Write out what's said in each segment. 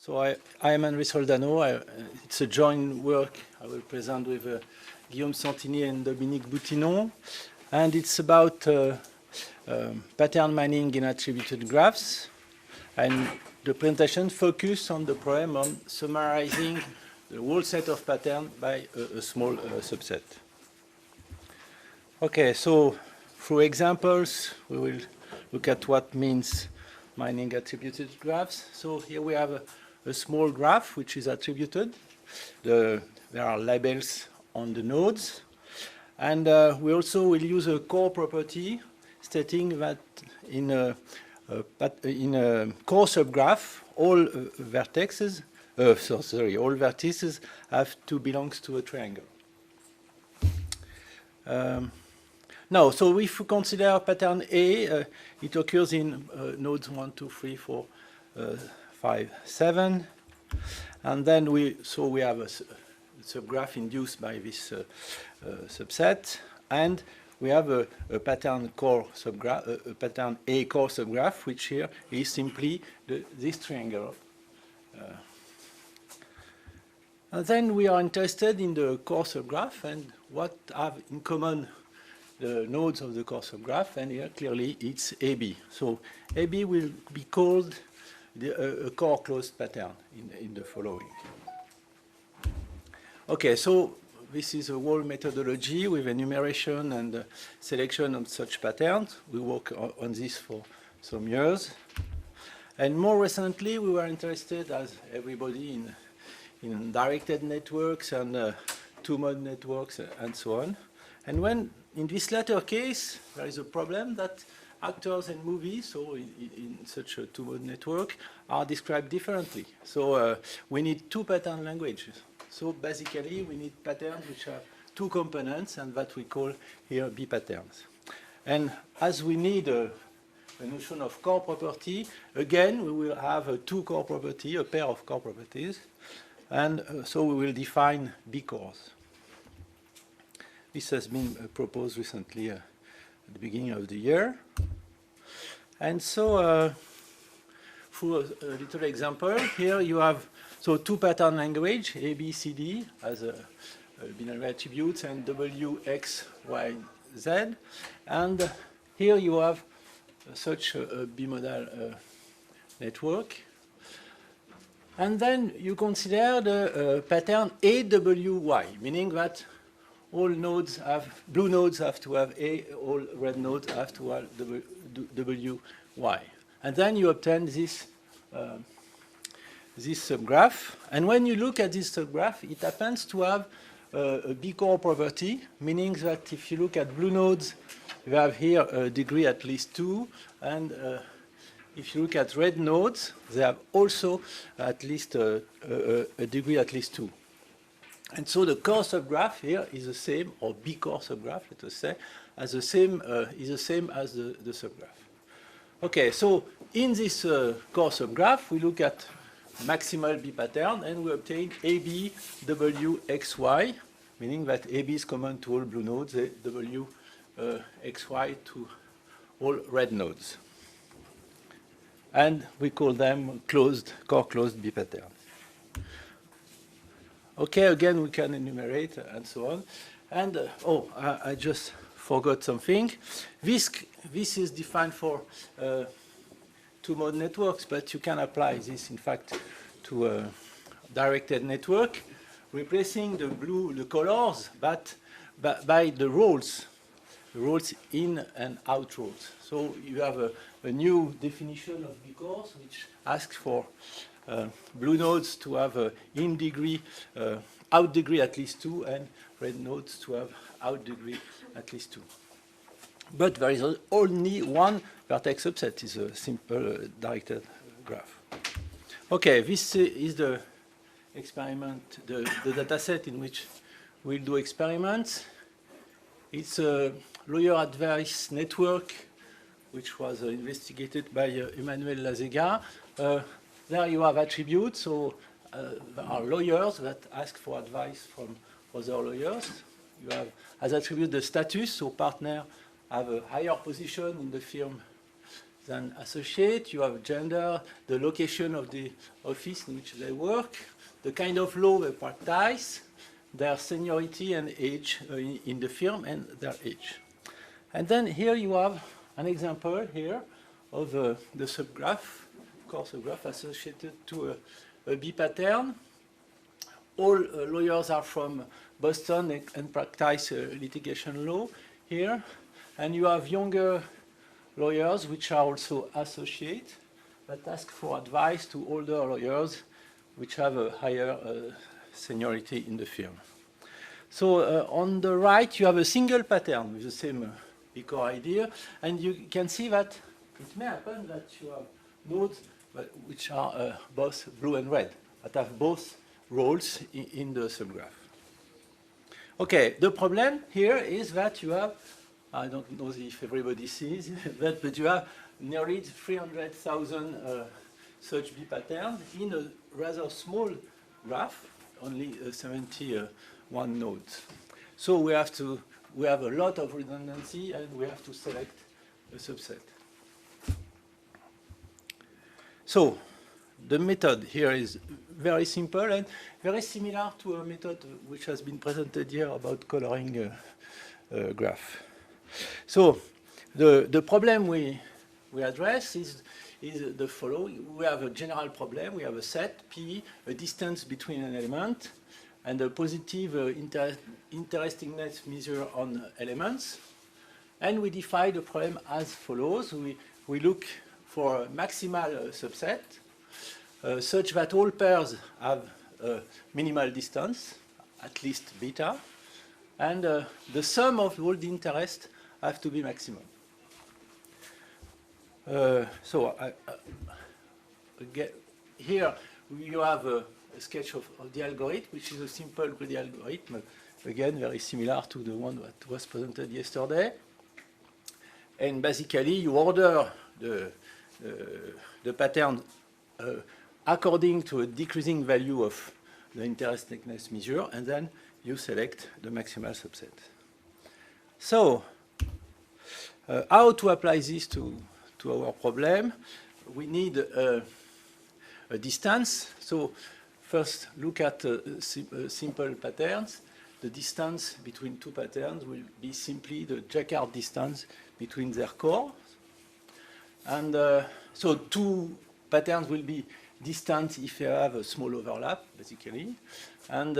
So I am Henri Soldano. It's a joint work I will present with Guillaume Santini and Dominique Boutinon. And it's about pattern mining in attributed graphs. And the presentation focuses on the problem on summarizing the whole set of patterns by a small subset. Okay, so through examples, we will look at what means mining attributed graphs. So here we have a small graph which is attributed. There are labels on the nodes. And we also will use a core property stating that in a core subgraph, all vertices have to belong to a triangle. Now, so if we consider pattern A, it occurs in nodes 1, 2, 3, 4, 5, 7. And then we have a subgraph induced by this subset. And we have a pattern core subgraph, a pattern A core subgraph, which here is simply this triangle. And then we are interested in the core subgraph and what have in common the nodes of the core subgraph, and here clearly it's AB. So AB will be called a core closed pattern in the following. Okay, so this is a whole methodology with enumeration and selection of such patterns. We work on this for some years. And more recently, we were interested, as everybody, in directed networks and two-mode networks and so on. And when, in this latter case, there is a problem that actors in movies, so in such a two-mode network, are described differently. So we need two pattern languages. So basically, we need patterns which have two components, and that we call here B patterns. And as we need a notion of core property, again, we will have two core property, a pair of core properties. And so we will define B cores. This has been proposed recently at the beginning of the year. And so through a little example, here you have two pattern language, A, B, C, D, as binary attributes, and W, X, Y, Z. And here you have such a bimodal network. And then you consider the pattern AWY, meaning that all nodes have, blue nodes have to have A, all red nodes have to have WY. And then you obtain this subgraph. And when you look at this subgraph, it happens to have a B core property, meaning that if you look at blue nodes, you have here a degree at least 2, and if you look at red nodes, they have also at least a degree at least 2. And so the core subgraph here is the same, or B core subgraph, let us say, as the same is the same as the subgraph. Okay, so in this core subgraph, we look at maximal B pattern, and we obtain AB, W, X, Y, meaning that AB is common to all blue nodes, W, X, Y to all red nodes. And we call them core closed B patterns. Okay, again, we can enumerate and so on. And, I just forgot something. This is defined for two-mode networks, but you can apply this, in fact, to a directed network, replacing the colors, but by the roles in and out roles. So you have a new definition of B cores, which asks for blue nodes to have in degree, out degree at least 2, and red nodes to have out degree at least 2. But there is only one vertex subset. It's a simple directed graph. Okay, this is the experiment, the data set in which we'll do experiments. It's a lawyer advice network, which was investigated by Emmanuel Lazega. There you have attributes, so there are lawyers that ask for advice from other lawyers. You have as attribute the status, so partner have a higher position in the firm then associate, you have gender, the location of the office in which they work, the kind of law they practice, their seniority and age in the firm, and their age. And then here you have an example here of the subgraph, core subgraph associated to a B pattern. All lawyers are from Boston and practice litigation law here. And you have younger lawyers, which are also associate, that ask for advice to older lawyers, which have a higher seniority in the firm. So on the right, you have a single pattern with the same core idea, and you can see that it may happen that you have nodes which are both blue and red, that have both roles in the subgraph. Okay, the problem here is that you have, I don't know if everybody sees that, but you have nearly 300,000 such B patterns in a rather small graph, only 71 nodes. So we have a lot of redundancy, and we have to select a subset. So the method here is very simple and very similar to a method which has been presented here about coloring a graph. So the problem we address is the following. We have a general problem. We have a set, P, a distance between an element, and a positive interestingness measure on elements. And we define the problem as follows. We look for a maximal subset, such that all pairs have a minimal distance, at least beta, and the sum of all the interest have to be maximum. Here you have a sketch of the algorithm, which is a simple greedy algorithm, again very similar to the one that was presented yesterday. And basically you order the pattern according to a decreasing value of the interestingness measure, and then you select the maximal subset. So how to apply this to our problem? We need a distance. So first look at simple patterns. The distance between two patterns will be simply the Jacquard distance between their cores. And so two patterns will be distant if you have a small overlap, basically. And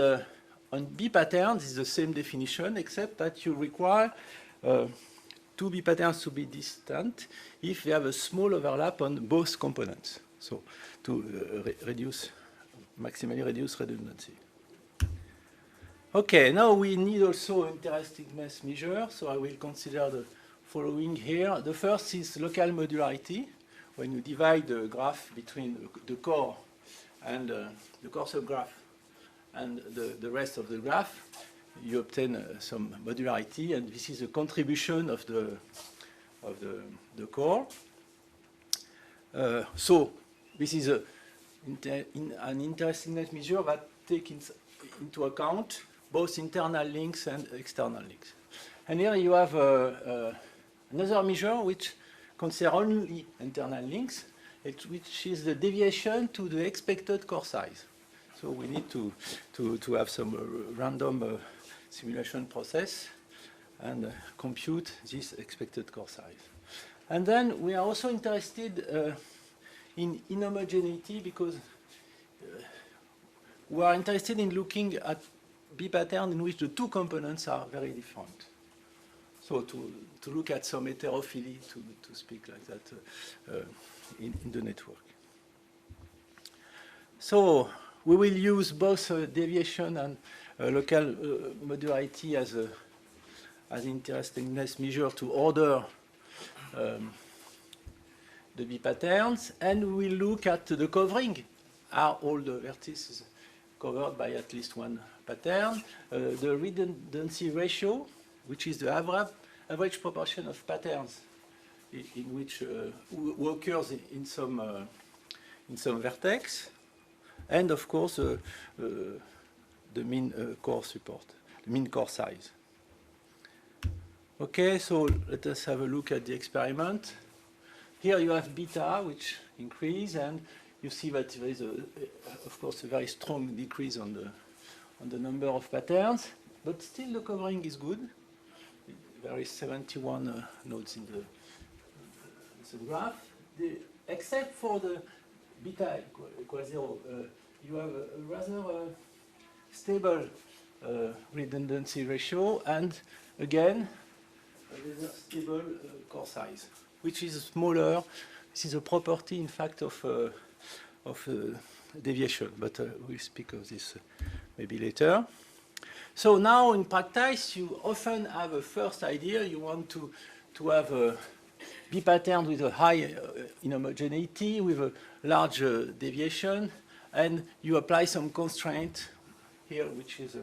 on B patterns, it's the same definition, except that you require two B patterns to be distant if they have a small overlap on both components. So to maximally reduce redundancy. Okay, now we need also interestingness measure. So I will consider the following here. The first is local modularity. When you divide the graph between the core and the core subgraph and the rest of the graph, you obtain some modularity, and this is a contribution of the core. So this is an interestingness measure that takes into account both internal links and external links. And here you have another measure which considers only internal links, which is the deviation to the expected core size. So we need to have some random simulation process and compute this expected core size. And then we are also interested in inhomogeneity, because we are interested in looking at B pattern in which the two components are very different. So to look at some heterophily, to speak like that, in the network. So we will use both deviation and local modularity as interestingness measure to order the B patterns, and we will look at the covering. Are all the vertices covered by at least one pattern? The redundancy ratio, which is the average proportion of patterns in which who occurs in some vertex, and of course the mean core support, the mean core size. Okay, so let us have a look at the experiment. here you have beta, which increase, and you see that there is, of course, a very strong decrease on the number of patterns, but still the covering is good. There is 71 nodes in the graph, except for the beta equal 0. You have a rather stable redundancy ratio, and again, a stable core size, which is smaller. This is a property, in fact, of deviation, but we'll speak of this maybe later. So now in practice, you often have a first idea. You want to have a B pattern with a high inhomogeneity, with a large deviation, and you apply some constraint here, which is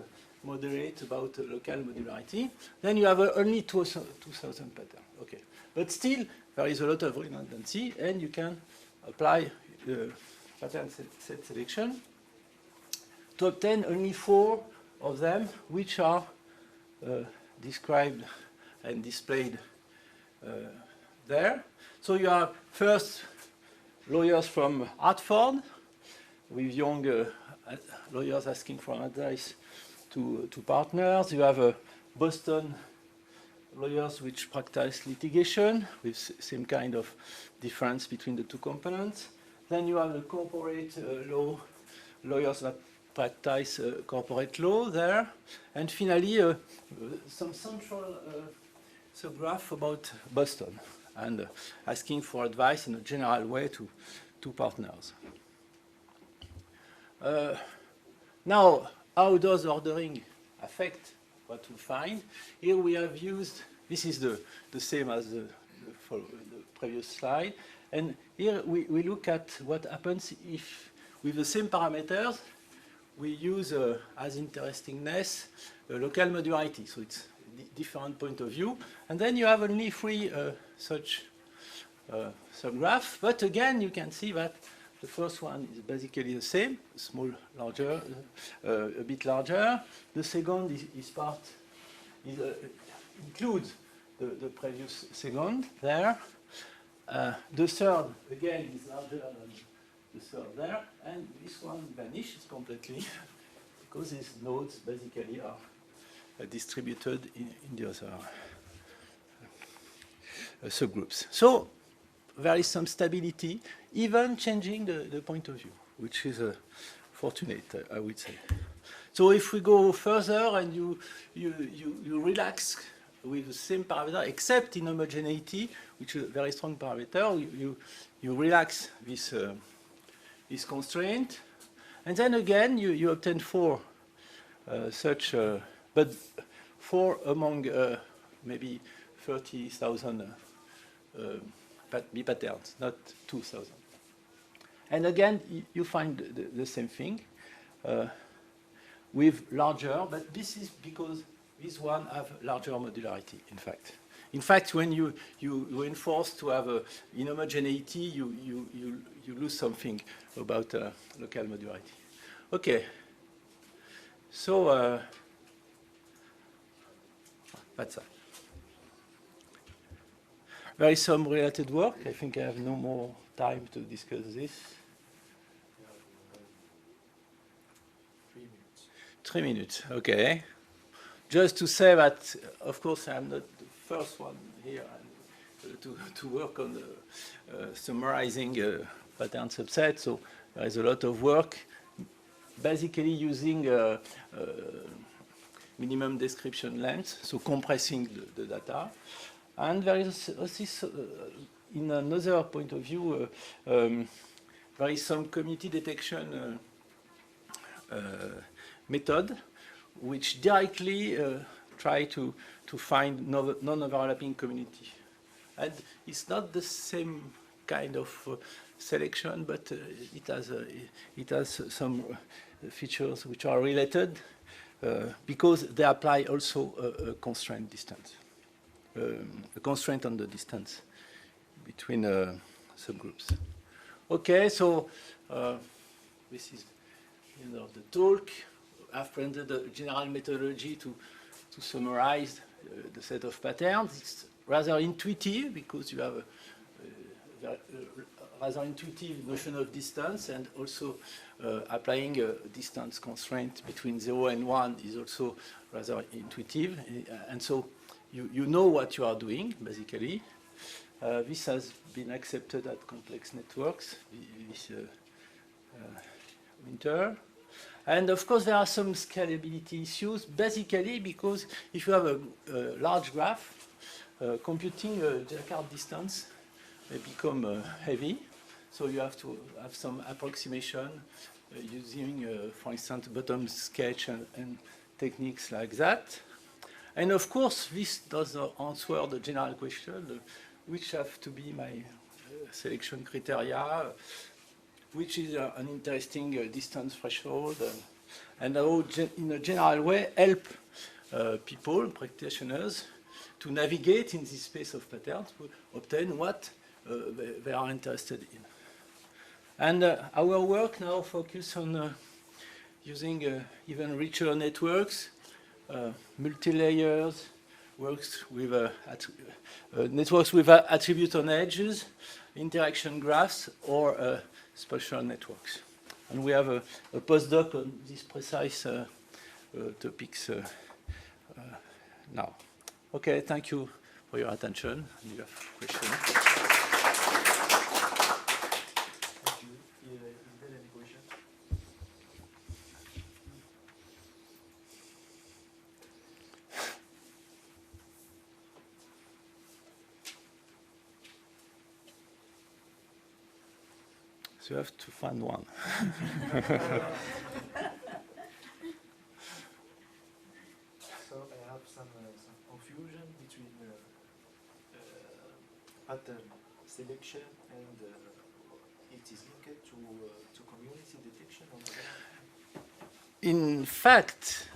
moderate about local modularity. Then you have only 2,000 patterns. Okay, but still there is a lot of redundancy, and you can apply pattern set selection to obtain only 4 of them, which are described and displayed there. So you have first lawyers from Hartford, with young lawyers asking for advice to partners. You have Boston lawyers which practice litigation with same kind of difference between the two components. Then you have the corporate law lawyers that practice corporate law there. And finally, some central subgraph about Boston and asking for advice in a general way to partners. Now, how does ordering affect what we find? Here we have used, this is the same as the previous slide, and here we look at what happens if, with the same parameters, we use as interestingness local modularity. So it's a different point of view. And then you have only 3 such subgraphs. But again, you can see that the first one is basically the same, small, larger, a bit larger. The second includes the previous second there. The third, again, is larger than the third there. And this one vanishes completely because these nodes basically are distributed in the other subgroups. So there is some stability, even changing the point of view, which is fortunate, I would say. So if we go further and you relax with the same parameter, except in homogeneity, which is a very strong parameter, you relax this constraint, and then again you obtain 4 such, but 4 among maybe 30,000 B patterns, not 2,000. And again, you find the same thing with larger, but this is because these one have larger modularity, in fact. In fact, when you enforce to have inhomogeneity, you lose something about local modularity. Okay. So that's that. There is some related work. I think I have no more time to discuss this. 3 minutes. 3 minutes, okay. Just to say that, of course, I'm not the first one here to work on summarizing pattern subset. So there is a lot of work, basically using minimum description length, so compressing the data. And there is also, in another point of view, there is some community detection method which directly try to find non-overlapping community. And it's not the same kind of selection, but it has some features which are related because they apply also a constraint distance. A constraint on the distance between subgroups. Okay, so this is the end of the talk. I've presented a general methodology to summarize the set of patterns. It's rather intuitive because you have a rather intuitive notion of distance, and also applying a distance constraint between 0 and 1 is also rather intuitive. And so you know what you are doing, basically. This has been accepted at complex networks this winter. And of course, there are some scalability issues, basically because if you have a large graph, computing a Jacquard distance may become heavy. So you have to have some approximation using, for instance, bottom sketch and techniques like that. And of course, this does not answer the general question, which have to be my selection criteria, which is an interesting distance threshold, and how, in a general way, help people, practitioners, to navigate in this space of patterns to obtain what they are interested in. And our work now focuses on using even richer networks, multi-layers, works with networks with attribute on edges, interaction graphs, or spatial networks. And we have a postdoc on these precise topics now. Okay, thank you for your attention. You have questions? Thank you. Is there any question? So you have to find one. So I have some confusion between pattern selection and it is linked to community detection or not? In fact,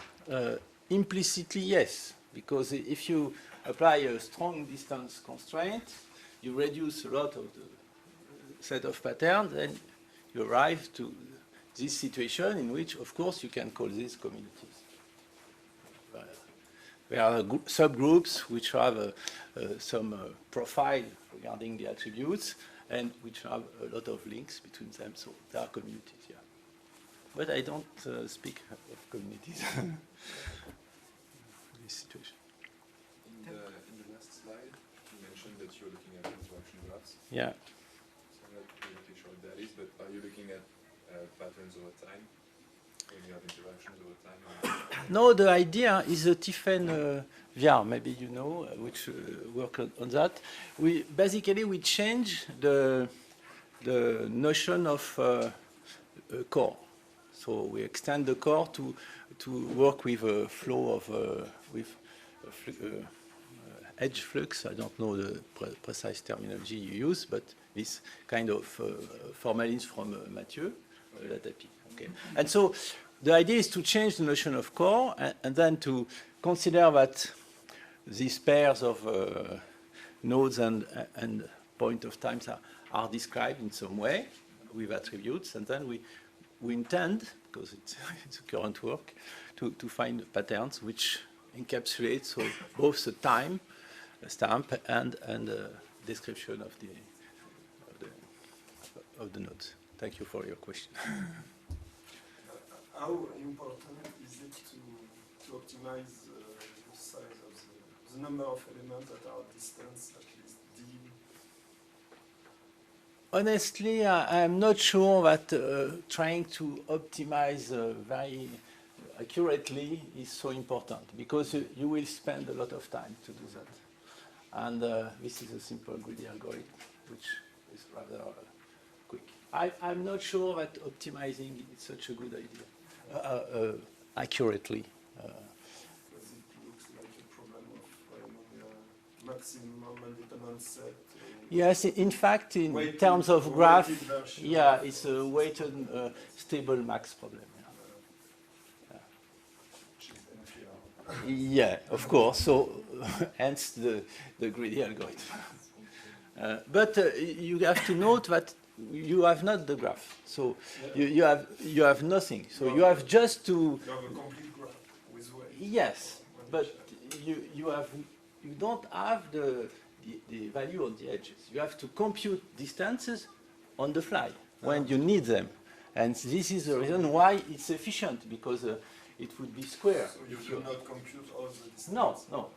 implicitly, yes, because if you apply a strong distance constraint, you reduce a lot of the set of patterns, and you arrive to this situation in which, of course, you can call these communities. There are subgroups which have some profile regarding the attributes and which have a lot of links between them, so there are communities, yeah. But I don't speak of communities in this situation. In the last slide, you mentioned that you're looking at interaction graphs. Yeah. So I'm not really sure what that is, but are you looking at patterns over time? When you have interactions over time? No, the idea is a Tiffen VR, maybe you know, which work on that. We change the notion of core. So we extend the core to work with a flow of edge flux. I don't know the precise terminology you use, but this kind of formalism from Mathieu Latapi. Okay. And so the idea is to change the notion of core and then to consider that these pairs of nodes and point of times are described in some way with attributes, and then we intend, because it's a current work, to find patterns which encapsulate so both the time stamp and description of the nodes. Thank you for your question. How important is it to optimize the size of the number of elements that are distance, at least d? Honestly, I'm not sure that trying to optimize very accurately is so important, because you will spend a lot of time to do that. And this is a simple greedy algorithm, which is rather quick. I'm not sure that optimizing is such a good idea. Accurately. Because it looks like a problem of finding a maximum independent set. Yes, in fact, in Weighted, terms of graph, version. yeah, it's a weighted stable max problem. Yeah, of course. So, hence the greedy algorithm. But you have to note that you have not the graph, so you have nothing. So you have just to. You have a complete graph with weight. Yes, but you don't have the the value on the edges. You have to compute distances on the fly when you need them. And this is the reason why it's efficient, because it would be square. So you do not compute all the distance? No, no.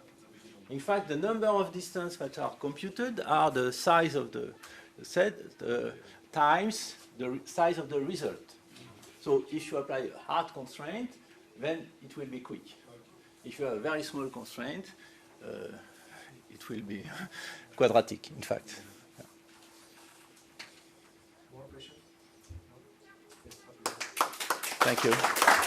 In fact, the number of distances that are computed are the size of the set times the size of the result. So if you apply a hard constraint, then it will be quick. If you have a very small constraint, it will be quadratic, in fact. More questions? Thank you.